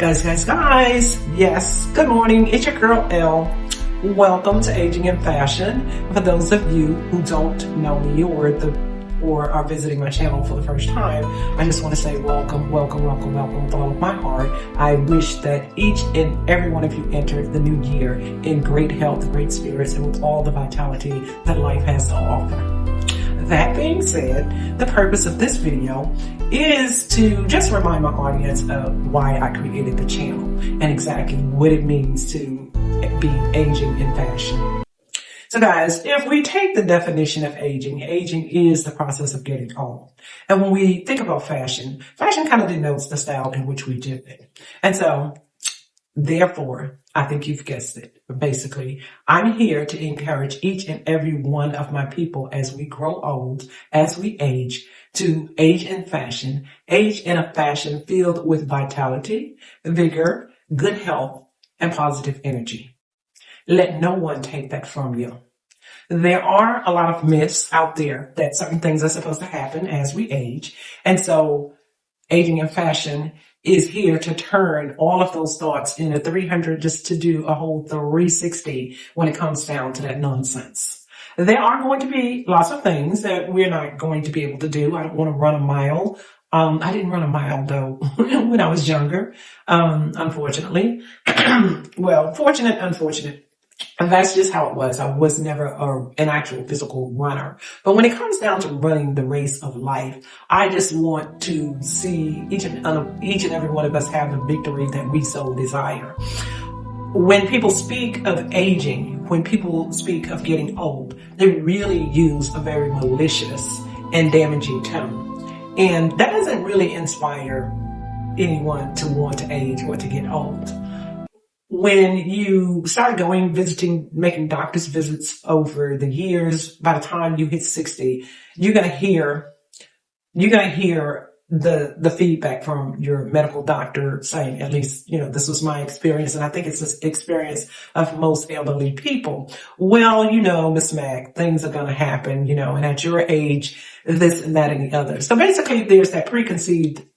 Guys. Yes, good morning. It's your girl, Elle. Welcome to Aging in Fashion. For those of you who don't know me or are visiting my channel for the first time, I just want to say welcome with all of my heart. I wish that each and every one of you entered the new year in great health, great spirits, and with all the vitality that life has to offer. That being said, the purpose of this video is to just remind my audience of why I created the channel and exactly what it means to be aging in fashion. So guys, if we take the definition of aging is the process of getting old. And when we think about fashion kind of denotes the style in which we do it. And so, therefore, I think you've guessed it. Basically, I'm here to encourage each and every one of my people as we grow old, as we age, to age in fashion, age in a fashion filled with vitality, vigor, good health, and positive energy. Let no one take that from you. There are a lot of myths out there that certain things are supposed to happen as we age. And so aging in fashion is here to turn all of those thoughts into 300, just to do a whole 360 when it comes down to that nonsense. There are going to be lots of things that we're not going to be able to do. I don't want to run a mile. I didn't run a mile though when I was younger, unfortunately. Well, unfortunate. And that's just how it was. I was never an actual physical runner. But when it comes down to running the race of life, I just want to see each and every one of us have the victory that we so desire. When people speak of aging, when people speak of getting old, they really use a very malicious and damaging tone. And that doesn't really inspire anyone to want to age or to get old. When you start visiting, making doctor's visits over the years, by the time you hit 60, you're going to hear the feedback from your medical doctor saying, at least, this was my experience. And I think it's the experience of most elderly people. Well, Miss Mac, things are going to happen, and at your age, this and that and the other. So basically there's that preconceived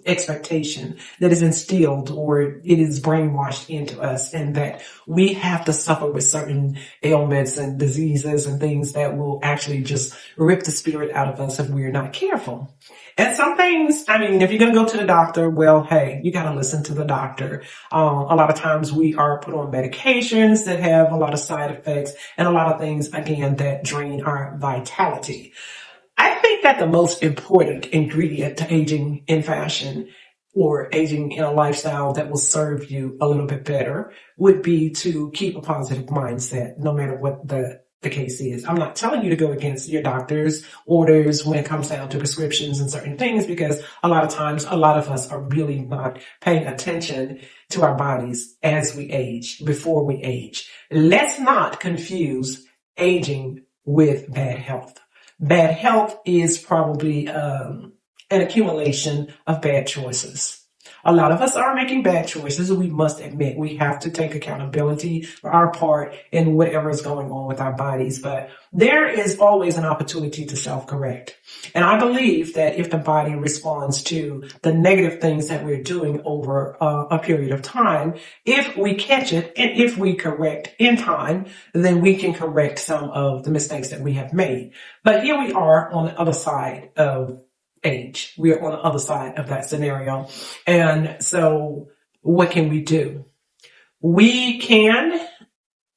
expectation that is instilled or it is brainwashed into us, and that we have to suffer with certain ailments and diseases and things that will actually just rip the spirit out of us if we're not careful. And some things, if you're going to go to the doctor, well, hey, you got to listen to the doctor. A lot of times we are put on medications that have a lot of side effects and a lot of things, again, that drain our vitality. I think that the most important ingredient to aging in fashion or aging in a lifestyle that will serve you a little bit better would be to keep a positive mindset, no matter what the case is. I'm not telling you to go against your doctor's orders when it comes down to prescriptions and certain things, because a lot of times, a lot of us are really not paying attention to our bodies as we age, before we age. Let's not confuse aging with bad health. Bad health is probably an accumulation of bad choices. A lot of us are making bad choices. We must admit we have to take accountability for our part in whatever is going on with our bodies. But there is always an opportunity to self-correct. And I believe that if the body responds to the negative things that we're doing over a period of time, if we catch it and if we correct in time, then we can correct some of the mistakes that we have made. But here we are on the other side of age. We are on the other side of that scenario. And so what can we do? We can,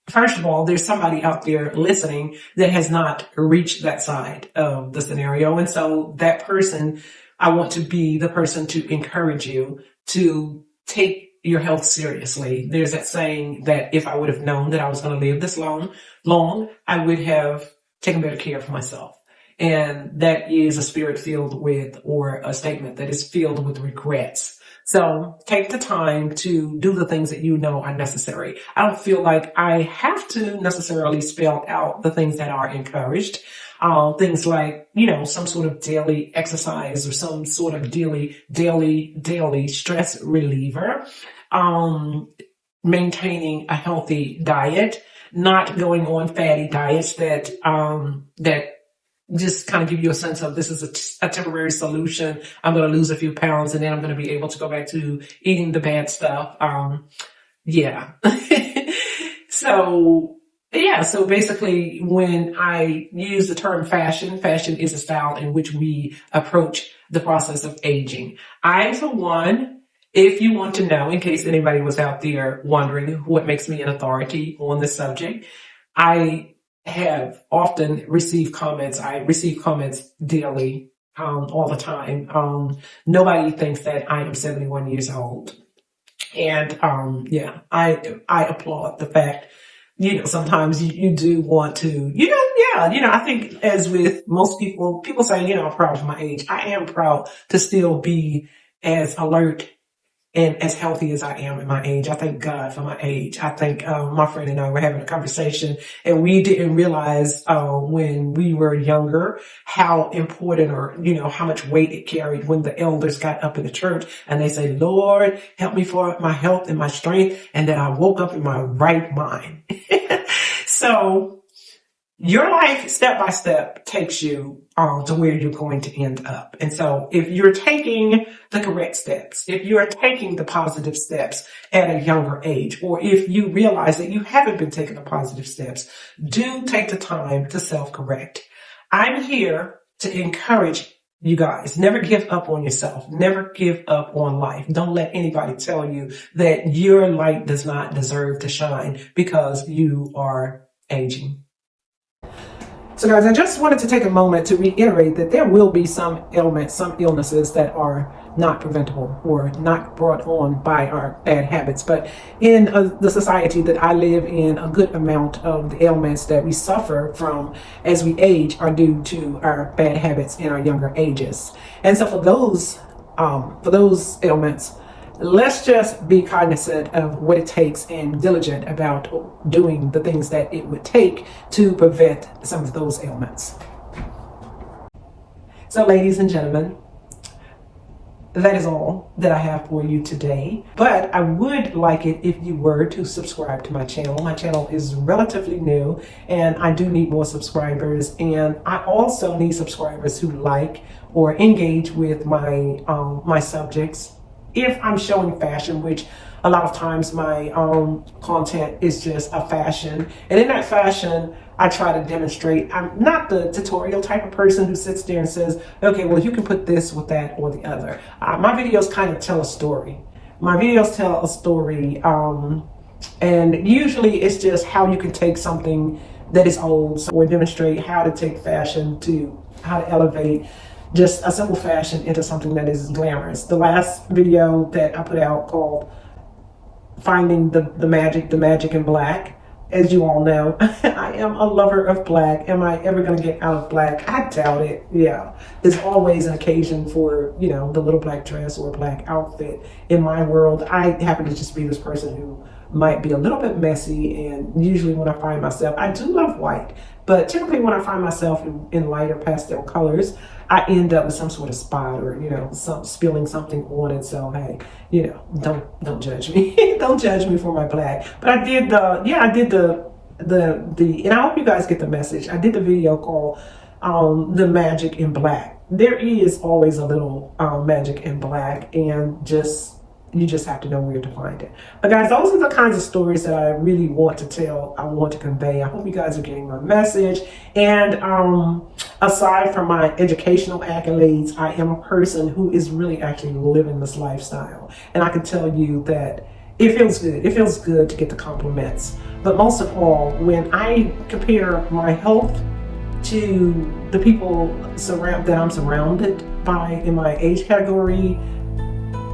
first of all, there's somebody out there listening that has not reached that side of the scenario. And so that person, I want to be the person to encourage you to take your health seriously. There's that saying that if I would have known that I was going to live this long, I would have taken better care of myself. And that is a spirit filled with, or a statement that is filled with regrets. So take the time to do the things that you know are necessary. I don't feel like I have to necessarily spell out the things that are encouraged. Things like, some sort of daily exercise or some sort of daily stress reliever. Maintaining a healthy diet, not going on fatty diets that just kind of give you a sense of this is a temporary solution. I'm going to lose a few pounds and then I'm going to be able to go back to eating the bad stuff. Yeah. So yeah, so basically when I use the term fashion, fashion is a style in which we approach the process of aging. I, for one, if you want to know, in case anybody was out there wondering what makes me an authority on this subject, I have often received comments. I receive comments daily, all the time. Nobody thinks that I am 71 years old. And, yeah, I applaud the fact, sometimes you do want to, I think as with most people, people say, I'm proud of my age. I am proud to still be as alert and as healthy as I am at my age. I thank God for my age. I think my friend and I were having a conversation, and we didn't realize when we were younger how important, or how much weight it carried when the elders got up in the church and they say, "Lord, help me for my health and my strength," and that I woke up in my right mind. So your life, step by step, takes you to where you're going to end up. And so if you're taking the correct steps, if you're taking the positive steps at a younger age, or if you realize that you haven't been taking the positive steps, do take the time to self-correct. I'm here to encourage you guys. Never give up on yourself. Never give up on life. Don't let anybody tell you that your light does not deserve to shine because you are aging. So guys, I just wanted to take a moment to reiterate that there will be some ailments, some illnesses that are not preventable or not brought on by our bad habits. But in the society that I live in, a good amount of the ailments that we suffer from as we age are due to our bad habits in our younger ages. And so for those ailments, let's just be cognizant of what it takes and diligent about doing the things that it would take to prevent some of those ailments. So ladies and gentlemen, that is all that I have for you today. But I would like it if you were to subscribe to my channel. My channel is relatively new and I do need more subscribers. And I also need subscribers who like or engage with my subjects. If I'm showing fashion, which a lot of times my content is just a fashion, and in that fashion, I try to demonstrate. I'm not the tutorial type of person who sits there and says, okay, well, you can put this with that or the other. My videos kind of tell a story. My videos tell a story, and usually it's just how you can take something that is old or demonstrate how to take fashion to how to elevate just a simple fashion into something that is glamorous. The last video that I put out called Finding the Magic in Black. As you all know, I am a lover of black. Am I ever going to get out of black? I doubt it. Yeah. There's always an occasion for, the little black dress or black outfit. In my world, I happen to just be this person who might be a little bit messy, and usually when I find myself, I do love white, but typically when I find myself in lighter pastel colors, I end up with some sort of spot or, spilling something on it. So, hey, don't judge me. Don't judge me for my black. But I did and I hope you guys get the message. I did the video called The Magic in Black. There is always a little magic in black, and you just have to know where to find it. But guys, those are the kinds of stories that I really want to tell, I want to convey. I hope you guys are getting my message. And aside from my educational accolades, I am a person who is really actually living this lifestyle. And I can tell you that it feels good. It feels good to get the compliments. But most of all, when I compare my health to the people that I'm surrounded by in my age category,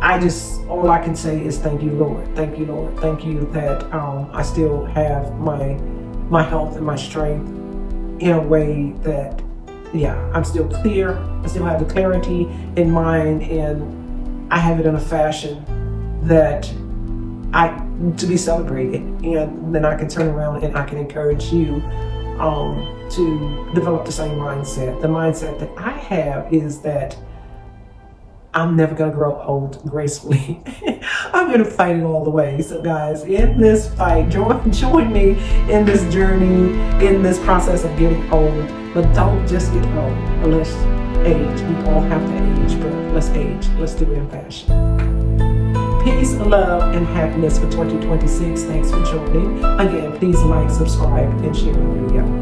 all I can say is thank you, Lord. Thank you, Lord. Thank you that I still have my health and my strength in a way that, I'm still clear. I still have the clarity in mind, and I have it in a fashion that to be celebrated. And then I can turn around and I can encourage you to develop the same mindset. The mindset that I have is that I'm never going to grow old gracefully. I'm going to fight it all the way. So guys, in this fight, join me in this journey, in this process of getting old. But don't just get old, but let's age. We all have to age, but let's age. Let's do it in fashion. Peace, love, and happiness for 2026. Thanks for joining. Again, please like, subscribe, and share the video.